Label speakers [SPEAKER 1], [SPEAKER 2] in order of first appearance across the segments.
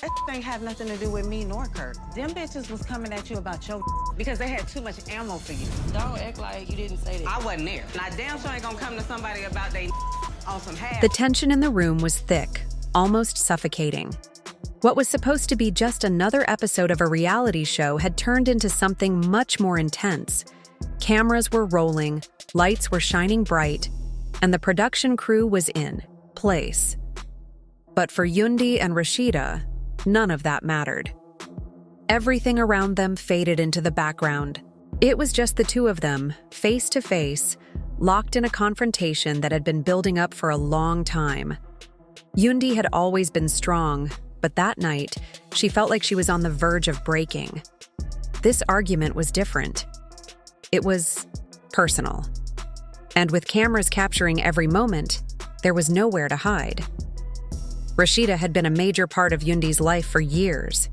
[SPEAKER 1] That ain't have nothing to do with me nor Kirk. Them bitches was coming at you about your because they had too much ammo for you.
[SPEAKER 2] Don't act like you didn't say that.
[SPEAKER 1] I wasn't there. And I damn sure ain't gonna come to somebody about they on some half.
[SPEAKER 3] The tension in the room was thick, almost suffocating. What was supposed to be just another episode of a reality show had turned into something much more intense. Cameras were rolling, lights were shining bright, and the production crew was in place. But for Yandy and Rasheeda, none of that mattered. Everything around them faded into the background. It was just the two of them, face to face, locked in a confrontation that had been building up for a long time. Yandy had always been strong, but that night, she felt like she was on the verge of breaking. This argument was different. It was personal. And with cameras capturing every moment, there was nowhere to hide. Rasheeda had been a major part of Yandy's life for years.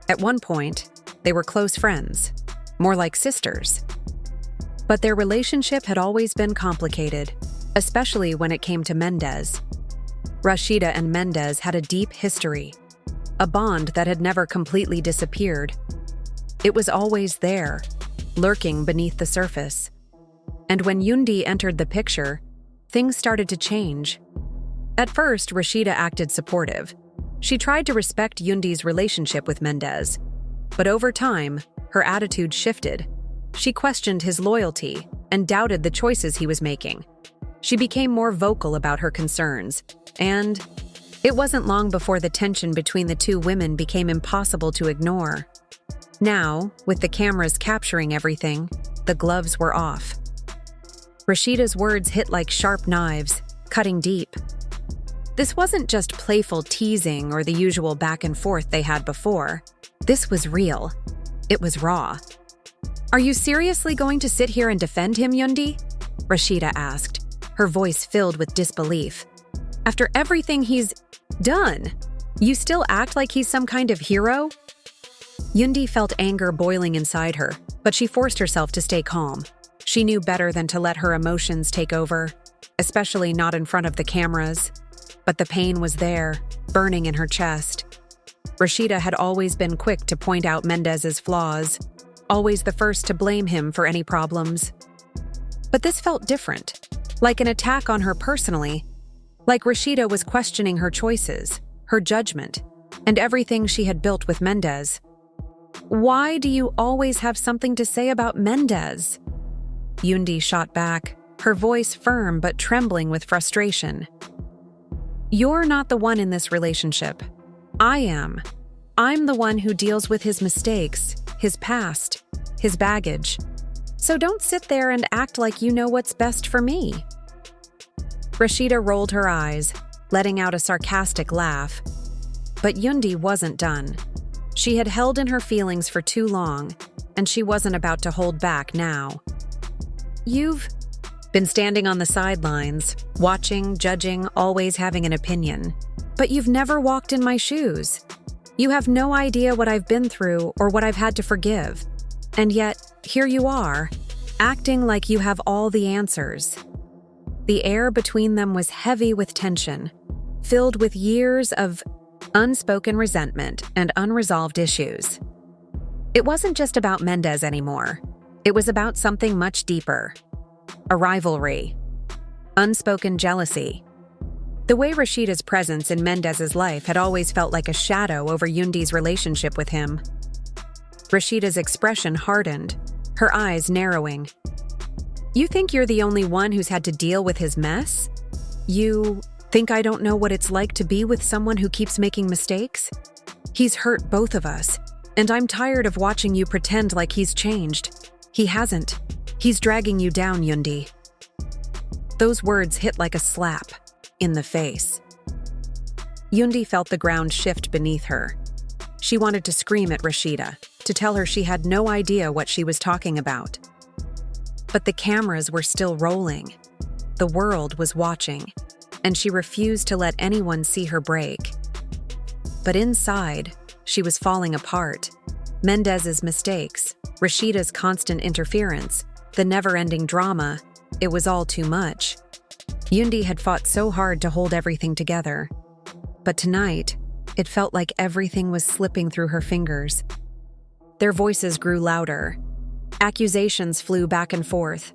[SPEAKER 3] At one point, they were close friends, more like sisters. But their relationship had always been complicated, especially when it came to Mendez. Rasheeda and Mendez had a deep history, a bond that had never completely disappeared. It was always there, lurking beneath the surface. And when Yandy entered the picture, things started to change. At first, Rasheeda acted supportive. She tried to respect Yandy's relationship with Mendez. But over time, her attitude shifted. She questioned his loyalty and doubted the choices he was making. She became more vocal about her concerns, and it wasn't long before the tension between the two women became impossible to ignore. Now, with the cameras capturing everything, the gloves were off. Rasheeda's words hit like sharp knives, cutting deep. This wasn't just playful teasing or the usual back and forth they had before. This was real. It was raw. "Are you seriously going to sit here and defend him, Yandy?" Rasheeda asked, her voice filled with disbelief. "After everything he's done, you still act like he's some kind of hero?" Yandy felt anger boiling inside her, but she forced herself to stay calm. She knew better than to let her emotions take over, especially not in front of the cameras. But the pain was there, burning in her chest. Rasheeda had always been quick to point out Mendez's flaws, always the first to blame him for any problems. But this felt different, like an attack on her personally, like Rasheeda was questioning her choices, her judgment, and everything she had built with Mendez. "Why do you always have something to say about Mendez?" Yandy shot back, her voice firm but trembling with frustration. "You're not the one in this relationship. I am. I'm the one who deals with his mistakes, his past, his baggage. So don't sit there and act like you know what's best for me." Rasheeda rolled her eyes, letting out a sarcastic laugh. But Yandy wasn't done. She had held in her feelings for too long, and she wasn't about to hold back now. "You've been standing on the sidelines, watching, judging, always having an opinion. But you've never walked in my shoes. You have no idea what I've been through or what I've had to forgive. And yet, here you are, acting like you have all the answers." The air between them was heavy with tension, filled with years of unspoken resentment and unresolved issues. It wasn't just about Mendez anymore. It was about something much deeper. A rivalry. Unspoken jealousy. The way Rasheeda's presence in Mendez's life had always felt like a shadow over Yandy's relationship with him. Rasheeda's expression hardened, her eyes narrowing. "You think you're the only one who's had to deal with his mess? You think I don't know what it's like to be with someone who keeps making mistakes? He's hurt both of us, and I'm tired of watching you pretend like he's changed. He hasn't. He's dragging you down, Yandy." Those words hit like a slap in the face. Yandy felt the ground shift beneath her. She wanted to scream at Rasheeda, to tell her she had no idea what she was talking about. But the cameras were still rolling. The world was watching, and she refused to let anyone see her break. But inside, she was falling apart. Mendez's mistakes, Rasheeda's constant interference, the never-ending drama, it was all too much. Yandy had fought so hard to hold everything together. But tonight, it felt like everything was slipping through her fingers. Their voices grew louder. Accusations flew back and forth.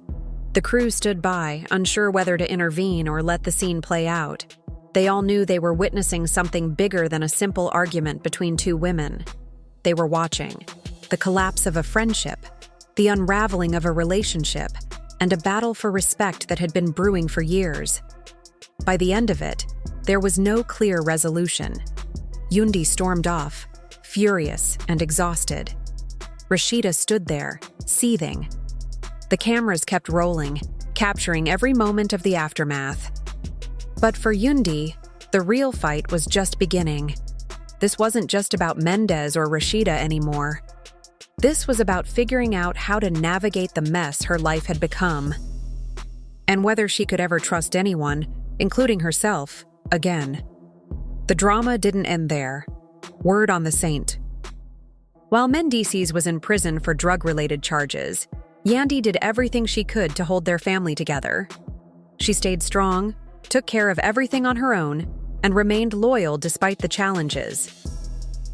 [SPEAKER 3] The crew stood by, unsure whether to intervene or let the scene play out. They all knew they were witnessing something bigger than a simple argument between two women. They were watching the collapse of a friendship, the unraveling of a relationship, and a battle for respect that had been brewing for years. By the end of it, there was no clear resolution. Yandy stormed off, furious and exhausted. Rasheeda stood there, seething. The cameras kept rolling, capturing every moment of the aftermath. But for Yandy, the real fight was just beginning. This wasn't just about Mendez or Rasheeda anymore. This was about figuring out how to navigate the mess her life had become, and whether she could ever trust anyone, including herself, again. The drama didn't end there. Word on the saint. While Mendices was in prison for drug-related charges, Yandy did everything she could to hold their family together. She stayed strong, took care of everything on her own, and remained loyal despite the challenges.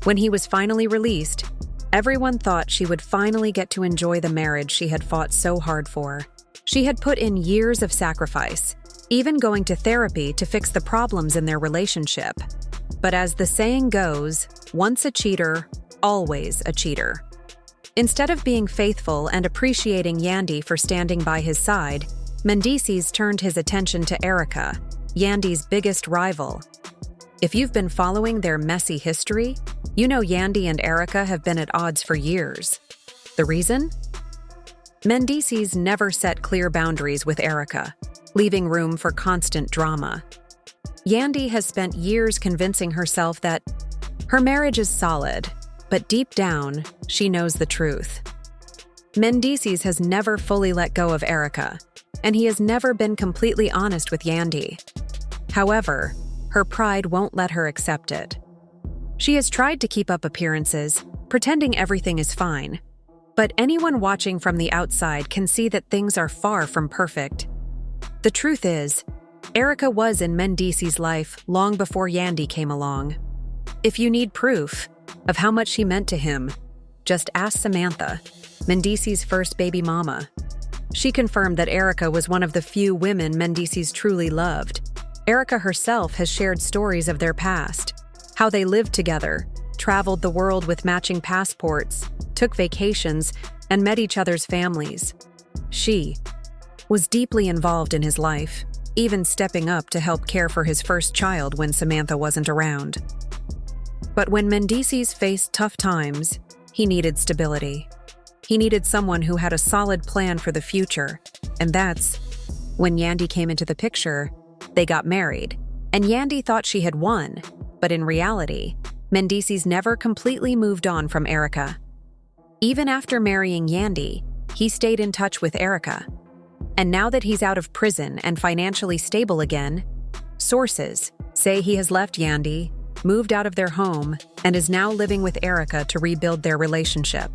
[SPEAKER 3] When he was finally released, everyone thought she would finally get to enjoy the marriage she had fought so hard for. She had put in years of sacrifice, even going to therapy to fix the problems in their relationship. But as the saying goes, once a cheater, always a cheater. Instead of being faithful and appreciating Yandy for standing by his side, Mendices turned his attention to Erica, Yandy's biggest rival. If you've been following their messy history, you know Yandy and Erica have been at odds for years. The reason? Mendices never set clear boundaries with Erica, leaving room for constant drama. Yandy has spent years convincing herself that her marriage is solid, but deep down, she knows the truth. Mendices has never fully let go of Erica, and he has never been completely honest with Yandy. However, her pride won't let her accept it. She has tried to keep up appearances, pretending everything is fine. But anyone watching from the outside can see that things are far from perfect. The truth is, Erica was in Mendices' life long before Yandy came along. If you need proof of how much she meant to him, just ask Samantha, Mendices' first baby mama. She confirmed that Erica was one of the few women Mendices truly loved. Erica herself has shared stories of their past, how they lived together, traveled the world with matching passports, took vacations, and met each other's families. She was deeply involved in his life, even stepping up to help care for his first child when Samantha wasn't around. But when Mendices faced tough times, he needed stability. He needed someone who had a solid plan for the future, and that's when Yandy came into the picture. They got married, and Yandy thought she had won, but in reality, Mendices never completely moved on from Erica. Even after marrying Yandy, he stayed in touch with Erica. And now that he's out of prison and financially stable again, sources say he has left Yandy, moved out of their home, and is now living with Erica to rebuild their relationship.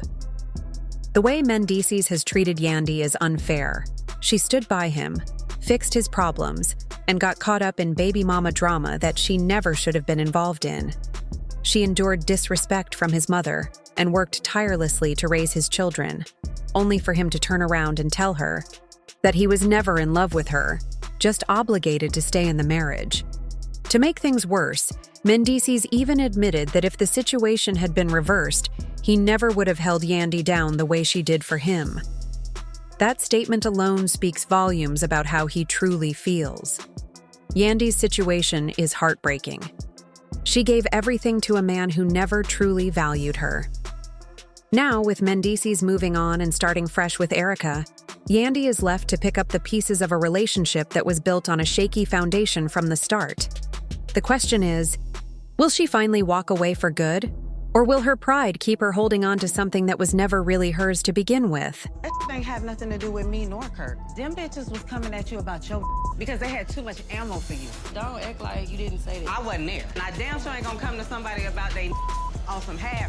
[SPEAKER 3] The way Mendices has treated Yandy is unfair. She stood by him, fixed his problems, and got caught up in baby mama drama that she never should have been involved in. She endured disrespect from his mother and worked tirelessly to raise his children, only for him to turn around and tell her that he was never in love with her, just obligated to stay in the marriage. To make things worse, Mendices even admitted that if the situation had been reversed, he never would have held Yandy down the way she did for him. That statement alone speaks volumes about how he truly feels. Yandy's situation is heartbreaking. She gave everything to a man who never truly valued her. Now, with Mendices moving on and starting fresh with Erica, Yandy is left to pick up the pieces of a relationship that was built on a shaky foundation from the start. The question is, will she finally walk away for good? Or will her pride keep her holding on to something that was never really hers to begin with?
[SPEAKER 1] That ain't have nothing to do with me nor Kirk. Them bitches was coming at you about your because they had too much ammo for you.
[SPEAKER 2] Don't act like you didn't say that.
[SPEAKER 1] I wasn't there. And I damn sure ain't gonna come to somebody about they on some half.